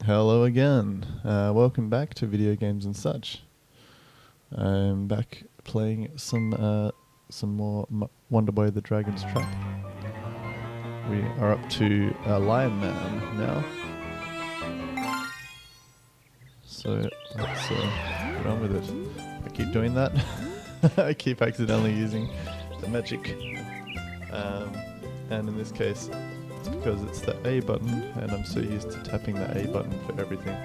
Hello again. Welcome back to Video Games and Such. I'm back playing some more Wonder Boy the Dragon's Trap. We are up to Lion Man now. So let's get on with it. I keep doing that. I keep accidentally using the magic. And in this case, it's because it's the A button, and I'm so used to tapping the A button for everything.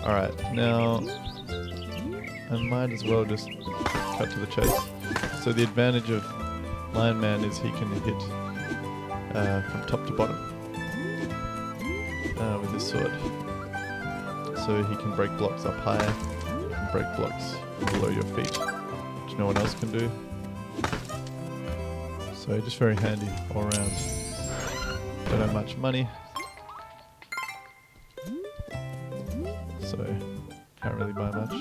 Alright, now I might as well just cut to the chase. So the advantage of Lion Man is he can hit from top to bottom with his sword. So he can break blocks up high, he can break blocks below your feet, which no one else can do. So just very handy all around. Don't have much money, so can't really buy much.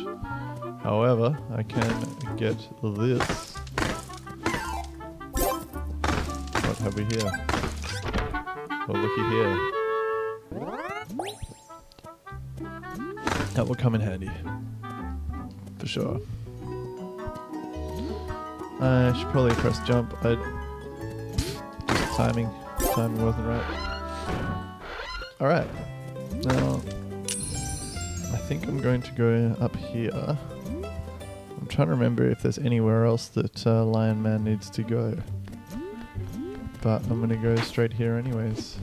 However, I can get this. What have we here? Well, looky here. That will come in handy, for sure. I should probably press jump. Timing wasn't right. Alright, now I think I'm going to go up here. I'm trying to remember if there's anywhere else that Lion Man needs to go, but I'm going to go straight here anyways.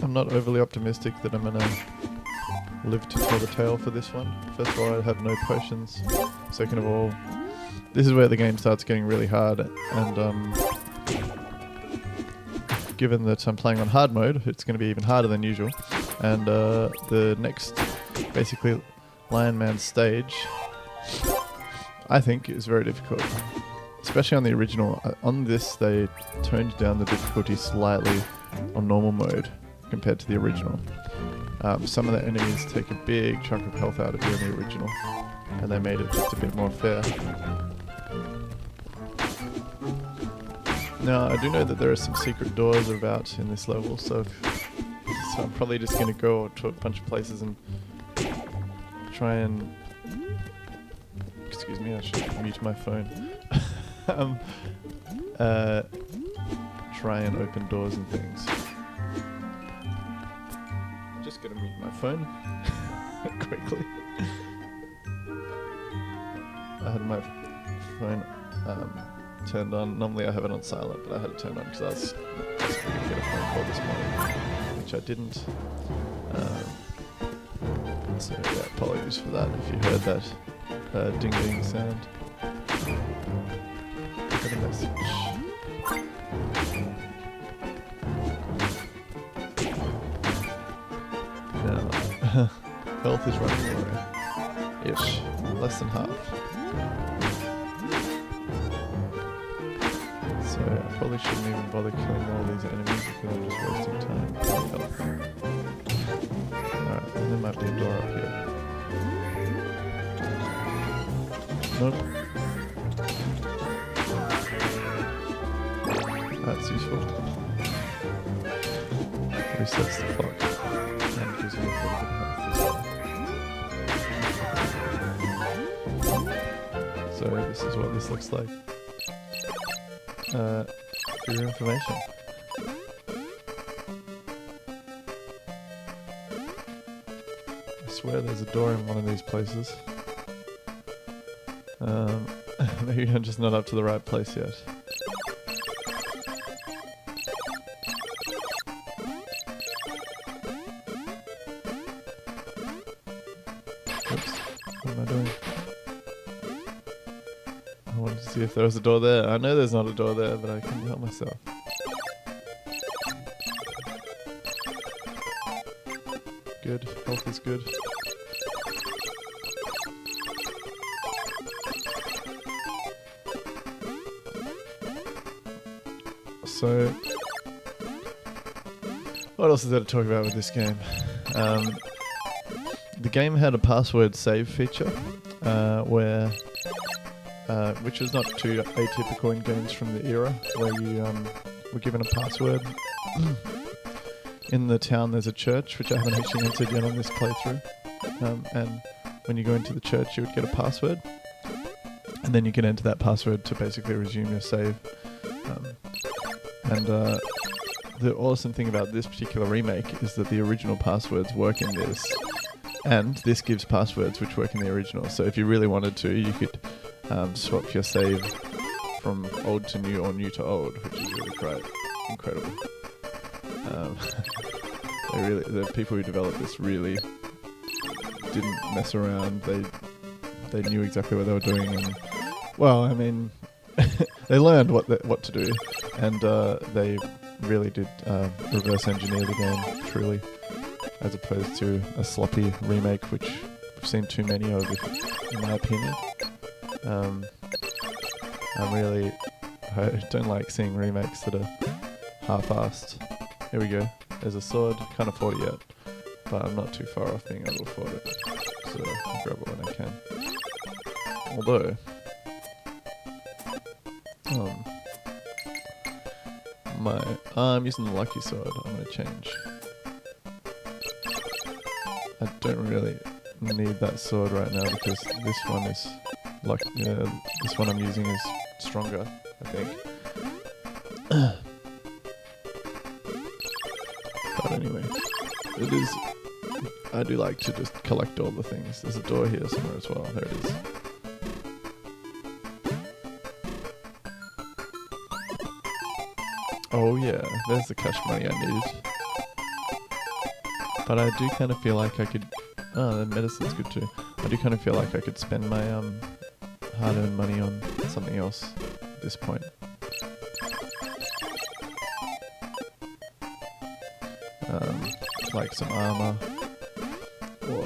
I'm not overly optimistic that I'm going to live to tell the tale for this one. First of all, I have no potions. Second of all, this is where the game starts getting really hard, and given that I'm playing on hard mode, it's going to be even harder than usual. And the next, basically, Lion Man stage, I think is very difficult. Especially on the original. On this, they toned down the difficulty slightly on normal mode compared to the original. Some of the enemies take a big chunk of health out of you in the original, and they made it just a bit more fair. Now, I do know that there are some secret doors about in this level, so I'm probably just going to go to a bunch of places and try and... Excuse me, I should mute my phone. Try and open doors and things. Just gonna mute my phone quickly. I had my phone turned on. Normally I have it on silent, but I had it turned on because I was going to get a phone call this morning, which I didn't. So yeah, apologies for that if you heard that ding ding sound. Got a message. Now, health is running low. Ish. Less than half. So I probably shouldn't even bother killing all these enemies because I'm just wasting time. Health. Alright, there might be a door up here. Nope. That's useful. Resets the clock. And gives me a little bit of health as well. So this is what this looks like. For your information. I swear there's a door in one of these places. Maybe I'm just not up to the right place yet. Oops, what am I doing? I wanted to see if there was a door there. I know there's not a door there, but I couldn't help myself. Good, health is good. So, what else is there to talk about with this game? The game had a password save feature where which is not too atypical in games from the era, where you were given a password. In the town there's a church, which I haven't actually entered yet on this playthrough, and when you go into the church you would get a password, and then you can enter that password to basically resume your save. The awesome thing about this particular remake is that the original passwords work in this, and this gives passwords which work in the original. So if you really wanted to, you could swap your save from old to new or new to old, which is really great, incredible. The people who developed this really didn't mess around. They knew exactly what they were doing, and well, I mean, they learned what to do, and they really did reverse engineer the game truly, as opposed to a sloppy remake, which we've seen too many of, in my opinion. I don't like seeing remakes that are half-assed. Here we go. There's a sword. Can't afford it yet, but I'm not too far off being able to afford it, so I'll grab it when I can. Although, I'm using the lucky sword. I'm going to change. I don't really need that sword right now because this one is this one I'm using is stronger, I think. But anyway, I do like to just collect all the things. There's a door here somewhere as well. There it is. Oh yeah, there's the cash money I need. But I do kind of feel like I could... Oh, the medicine's good too. I do kind of feel like I could spend my hard-earned money on something else at this point. Like some armor or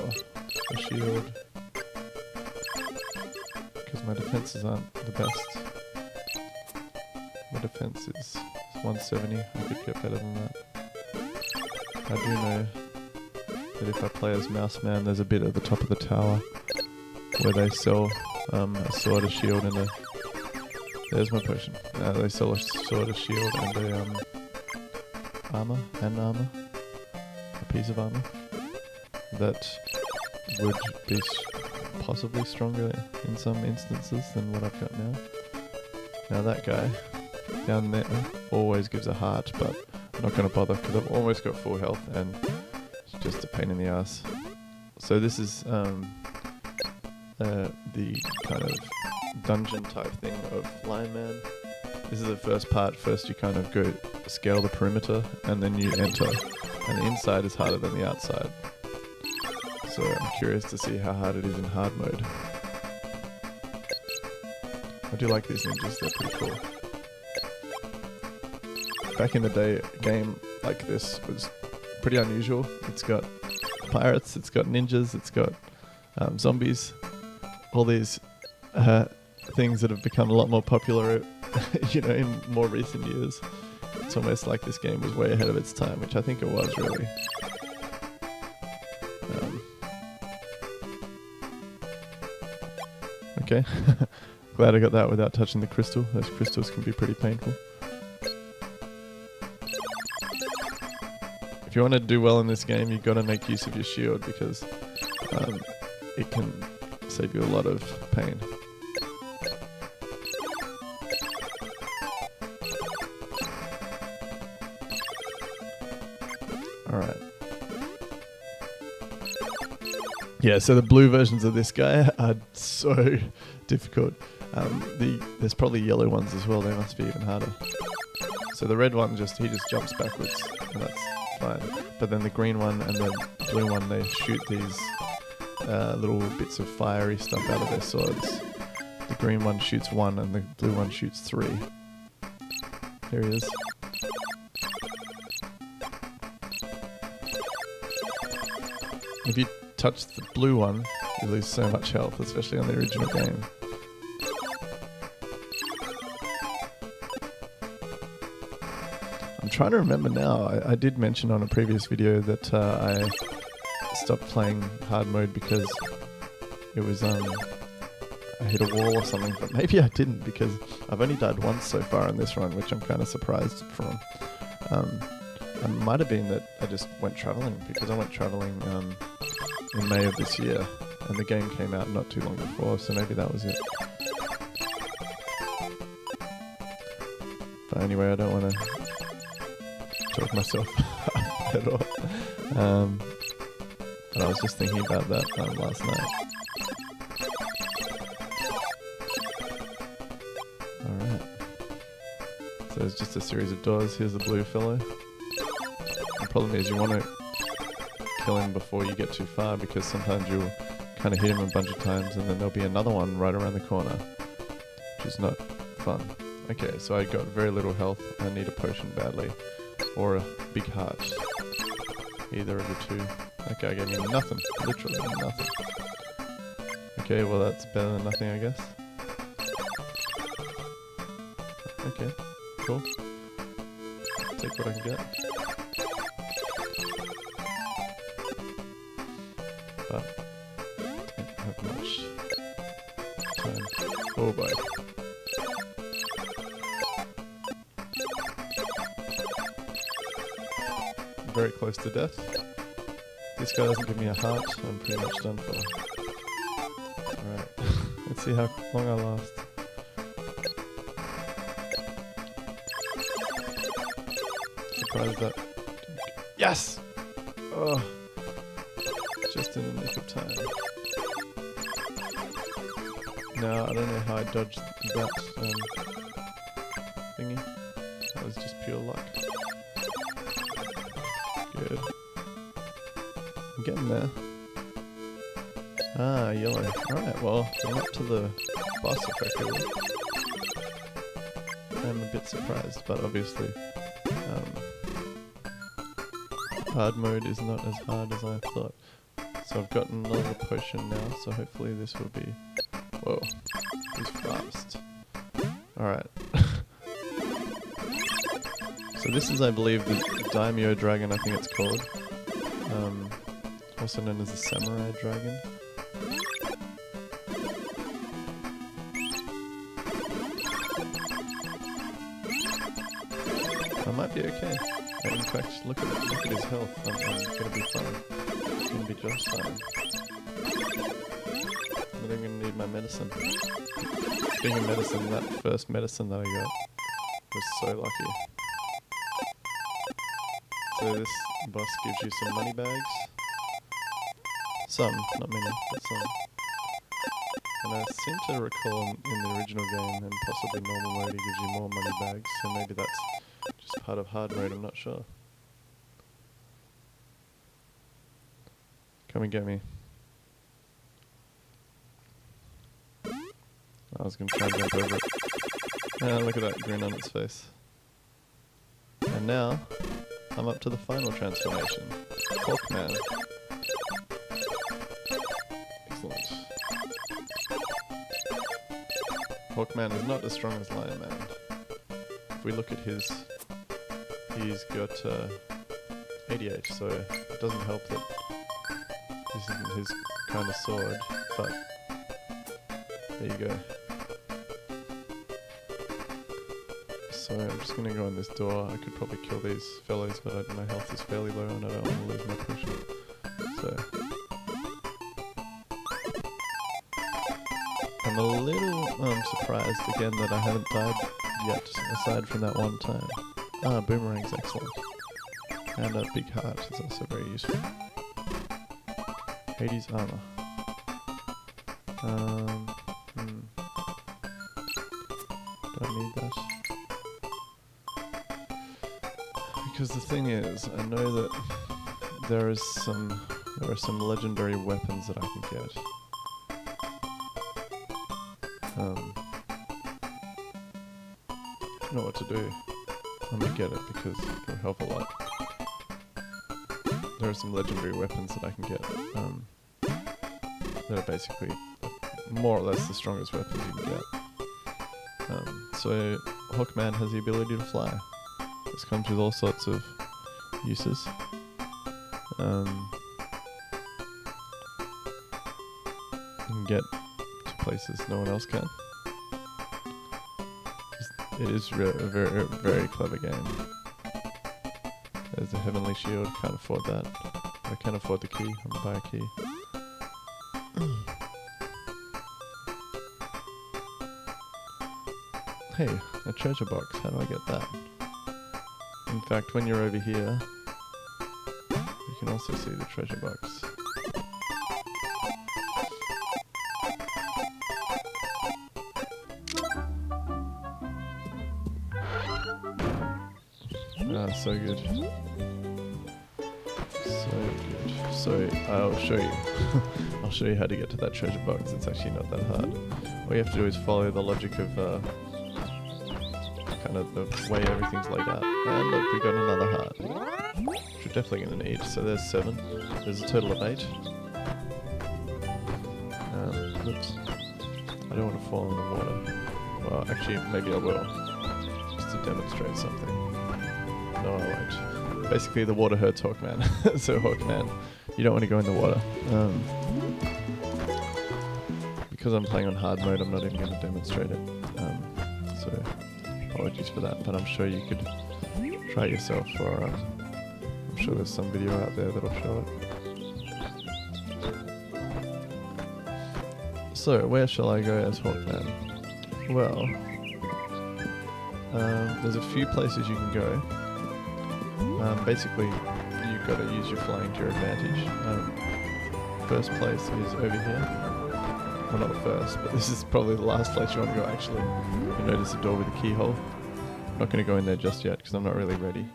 a shield, because my defenses aren't the best. My defense is 170. I could get better than that. I do know that if I play as Mouse Man, there's a bit at the top of the tower where they sell a sword, a shield, and a... There's my potion. They sell a sword, a shield, and a armor. A piece of armor that would be possibly stronger in some instances than what I've got now. Now that guy down there always gives a heart, but I'm not going to bother because I've almost got full health and it's just a pain in the ass. So this is the kind of dungeon type thing of Lion Man. This is the first part. First you kind of go scale the perimeter and then you enter, and the inside is harder than the outside. So I'm curious to see how hard it is in hard mode. I do like these ninjas, they're pretty cool. Back in the day, a game like this was pretty unusual. It's got pirates, it's got ninjas, it's got zombies, all these things that have become a lot more popular in more recent years. It's almost like this game was way ahead of its time, which I think it was, really. Okay, glad I got that without touching the crystal. Those crystals can be pretty painful. If you want to do well in this game, you've got to make use of your shield because it can save you a lot of pain. Alright. Yeah, so the blue versions of this guy are so difficult. There's probably yellow ones as well, they must be even harder. So the red one, he just jumps backwards, and that's fine. But then the green one and the blue one, they shoot these little bits of fiery stuff out of their swords. The green one shoots 1 and the blue one shoots 3. Here he is. If you touch the blue one, you lose so much health, especially on the original game. I'm trying to remember now. I did mention on a previous video that I stopped playing hard mode because it was I I hit a wall or something, but maybe I didn't because I've only died once so far in this run, which I'm kind of surprised from. It might have been that I just went traveling because I went traveling in May of this year, and the game came out not too long before, so maybe that was it. But anyway, I don't want to talk myself up at all. But I was just thinking about that last night. Alright. So there's just a series of doors. Here's the blue fellow. The problem is you want to kill him before you get too far because sometimes you'll kind of hit him a bunch of times and then there'll be another one right around the corner, which is not fun. Okay, so I got very little health. I need a potion badly. Or a big heart. Either of the two. That guy gave me nothing. Literally nothing. Okay, well that's better than nothing, I guess. Okay, cool. Take what I can get. But don't have much time. Oh boy. Very close to death. This guy doesn't give me a heart, I'm pretty much done for. Alright, let's see how long I last. Surprised that... Yes! Oh, just in the nick of time. Now, I don't know how I dodged that thingy. That was just pure luck. Good. I'm getting there. Ah, yellow. Alright, well, I'm up to the boss effectively. I'm a bit surprised, but obviously hard mode is not as hard as I thought. So I've gotten another potion now, so hopefully this will be... Whoa, he's fast. Alright. So this is, I believe, the Daimyo Dragon, I think it's called. Also known as the Samurai Dragon. I might be okay. In fact, look at his health. I'm gonna be fine. It's gonna be just fine. But I'm gonna need my medicine. Speaking of medicine, that first medicine that I got was so lucky. So this boss gives you some money bags. Some, not many, but some. And I seem to recall in the original game and possibly normal mode it gives you more money bags, so maybe that's just part of hard mode, I'm not sure. Come and get me. I was gonna try and jump over it. Ah, look at that grin on its face. And now, I'm up to the final transformation. Hawkman. Excellent. Hawkman is not as strong as Lion Man. If we look at his... He's got 88, so it doesn't help that this isn't his kind of sword, but there you go. So I'm just going to go in this door. I could probably kill these fellows, but my health is fairly low and I don't want to lose my potion. So I'm a little surprised again that I haven't died yet, aside from that one time. Ah, boomerang's excellent. And a big heart is also very useful. Hades armor. Do I need that? Because the thing is, I know that there are some legendary weapons that I can get. I don't know what to do. I'm gonna get it because it'll help a lot. There are some legendary weapons that I can get that are basically more or less the strongest weapons you can get. So Hawkman has the ability to fly. This comes with all sorts of uses. You can get to places no one else can. It is a very, very clever game. There's a Heavenly Shield, can't afford that. I can't afford the key, I'm gonna buy a key. Hey, a treasure box, how do I get that? In fact, when you're over here, you can also see the treasure box. Ah, so good. So good. So, I'll show you. I'll show you how to get to that treasure box. It's actually not that hard. All you have to do is follow the logic of kind of the way everything's laid out. And look, we got another heart, which we're definitely going to need. So there's 7. There's a total of 8. Oops. I don't want to fall in the water. Well, actually, maybe I will. Just to demonstrate something. No, I won't. Basically, the water hurts Hawkman. So Hawkman, you don't want to go in the water. Because I'm playing on hard mode, I'm not even going to demonstrate it. So apologies for that, but I'm sure you could try it yourself, or I'm sure there's some video out there that'll show it. So, where shall I go as Hawkman? Well, there's a few places you can go. Basically, you've got to use your flying to your advantage. First place is over here. Well, not the first, but this is probably the last place you want to go actually. You notice a door with a keyhole. I'm not going to go in there just yet because I'm not really ready.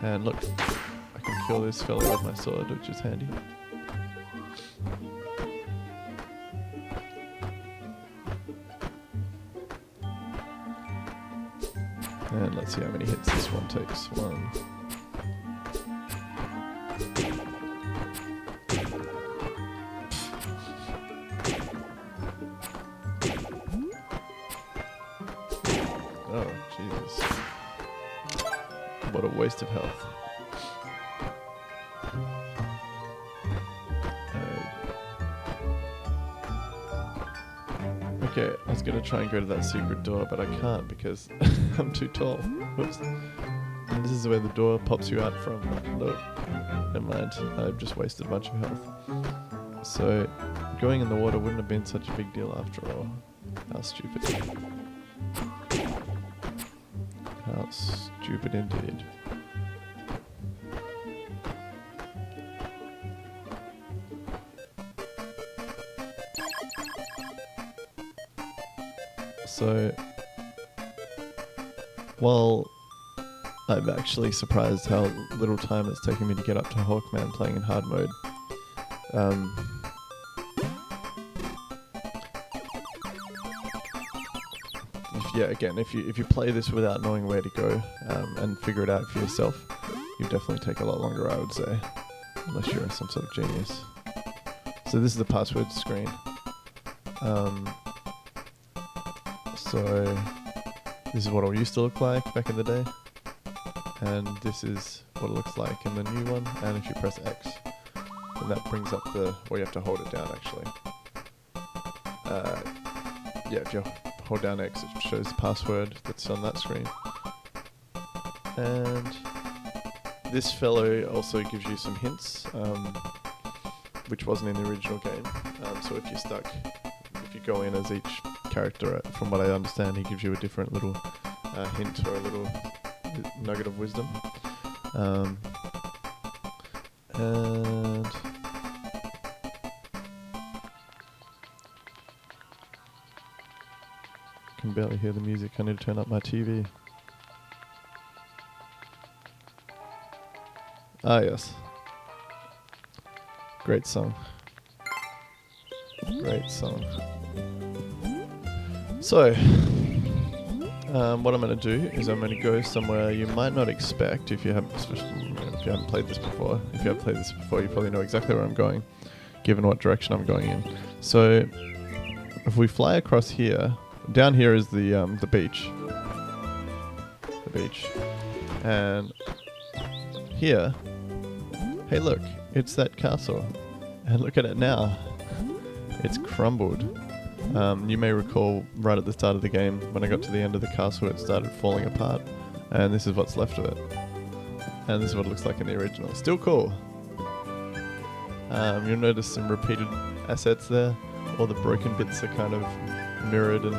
And look, I can kill this fella with my sword, which is handy. And let's see how many hits this one takes. 1. Oh, Jesus. What a waste of health. Okay, I was going to try and go to that secret door, but I can't because I'm too tall. Whoops. And this is where the door pops you out from. Look, never mind. I've just wasted a bunch of health. So, going in the water wouldn't have been such a big deal after all. How stupid. How stupid indeed. So, while I'm actually surprised how little time it's taken me to get up to Hawkman playing in hard mode, if you play this without knowing where to go and figure it out for yourself, you definitely take a lot longer, I would say, unless you're some sort of genius. So this is the password screen. So this is what it used to look like back in the day, and this is what it looks like in the new one. And if you press X, then that brings up the, well, you have to hold it down actually. Yeah, if you hold down X, it shows the password that's on that screen. And this fellow also gives you some hints, which wasn't in the original game. So if you're stuck, if you go in as each character, from what I understand, he gives you a different little hint or a little nugget of wisdom. And I can barely hear the music. I need to turn up my TV. Ah, yes. Great song. Great song. So, what I'm going to do is I'm going to go somewhere you might not expect if you haven't played this before. If you have played this before, you probably know exactly where I'm going, given what direction I'm going in. So, if we fly across here, down here is the beach. The beach. And here, hey look, it's that castle. And look at it now. it's crumbled. You may recall right at the start of the game, when I got to the end of the castle, it started falling apart. And this is what's left of it. And this is what it looks like in the original. Still cool. You'll notice some repeated assets there. All the broken bits are kind of mirrored and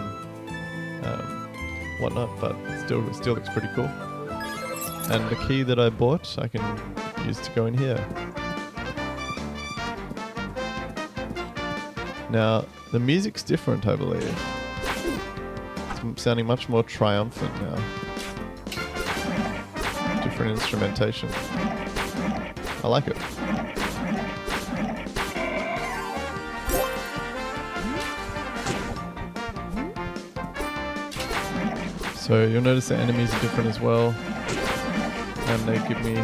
whatnot, but still looks pretty cool. And the key that I bought, I can use to go in here. Now, the music's different, I believe. It's sounding much more triumphant now. Different instrumentation. I like it. So you'll notice the enemies are different as well. And they give me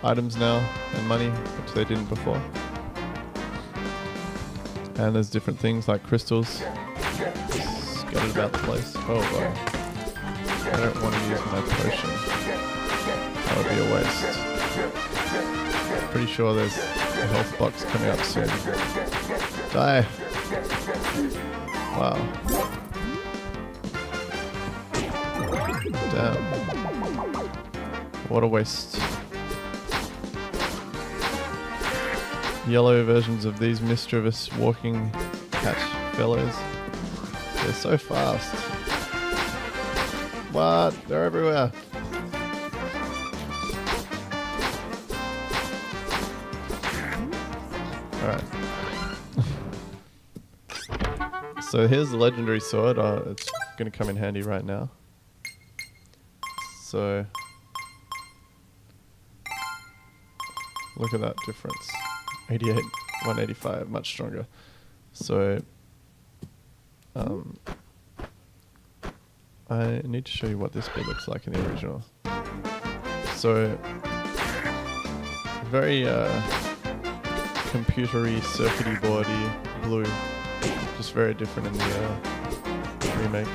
items now and money, which they didn't before. And there's different things like crystals scattered about the place. Oh wow. I don't want to use my potion. That would be a waste. Pretty sure there's a health box coming up soon. Die! Wow. Damn. What a waste. Yellow versions of these mischievous walking cat fellows. They're so fast. What? They're everywhere. Alright. So here's the legendary sword. It's going to come in handy right now. So look at that difference. 88, 185, much stronger. So I need to show you what this bit looks like in the original. So very computery, circuity boardy blue. Just very different in the remake.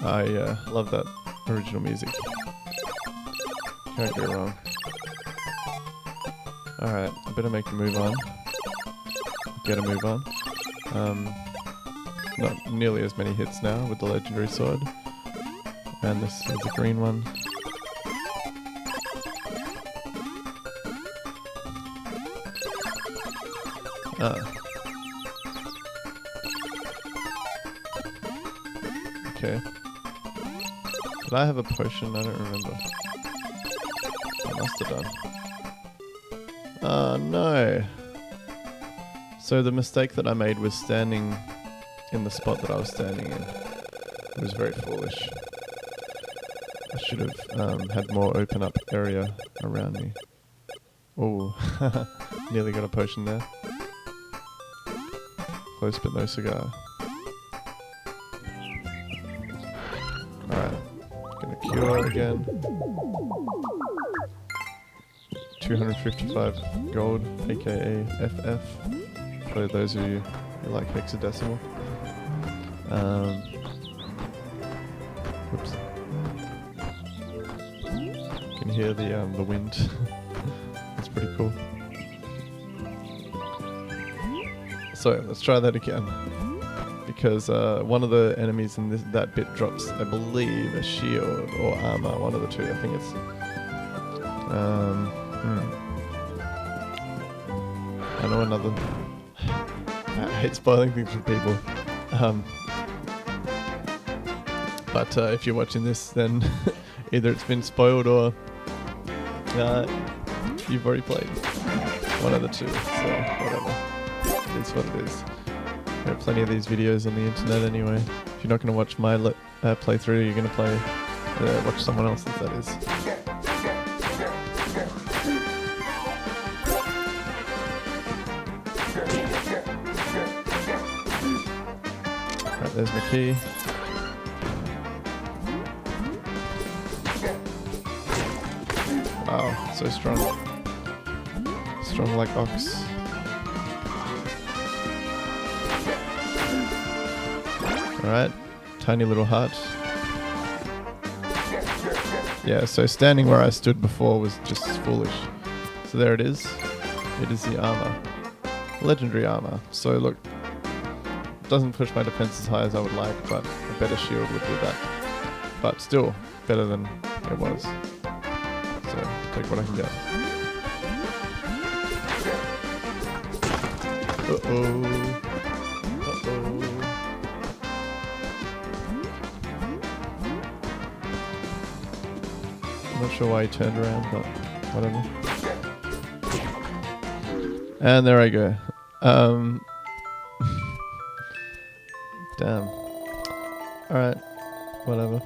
I love that original music. Can't go wrong. Alright, I better make a move on. Get a move on. Not nearly as many hits now with the legendary sword. And this is a green one. Okay. Did I have a potion? I don't remember. I must have done. Oh no! So the mistake that I made was standing in the spot that I was standing in. It was very foolish. I should have had more open up area around me. Oh, nearly got a potion there. Close but no cigar. Alright, gonna cure again. 255 gold, aka FF, for those of you who like hexadecimal. Whoops. You can hear the wind. It's pretty cool. So let's try that again, because one of the enemies in that bit drops, I believe, a shield or armor, one of the two. I think it's I know another. I hate spoiling things for people. But if you're watching this, then either it's been spoiled or you've already played. One of the two, so whatever. It is what it is. There are plenty of these videos on the internet anyway. If you're not going to watch my playthrough, you're going to watch someone else's, that is. Right, there's my key. Wow, so strong. Strong like ox. Alright, tiny little hut. Yeah, so standing where I stood before was just foolish. So there it is. It is the armor. Legendary armor. So look, it doesn't push my defense as high as I would like, but a better shield would do that. But still, better than it was. So, take what I can get. Uh-oh. Uh-oh. I'm not sure why he turned around, but whatever. And there I go. Damn. Alright. Whatever.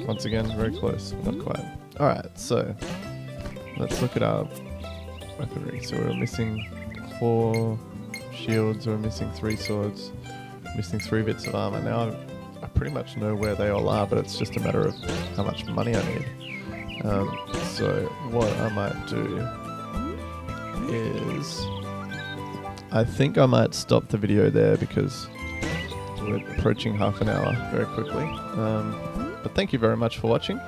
Once again, very close. Not quite. Alright, so let's look at our weaponry. So we're missing 4 shields, we're missing 3 swords, missing 3 bits of armor. Now I pretty much know where they all are, but it's just a matter of how much money I need. So what I might do is, I think I might stop the video there because we're approaching half an hour very quickly. But thank you very much for watching.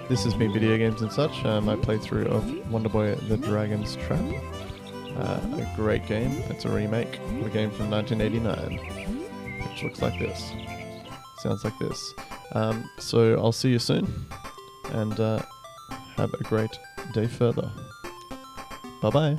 This has been Video Games and Such, my playthrough of Wonderboy the Dragon's Trap. A great game. It's a remake of a game from 1989, which looks like this. Sounds like this. So I'll see you soon, and have a great day further. Bye bye.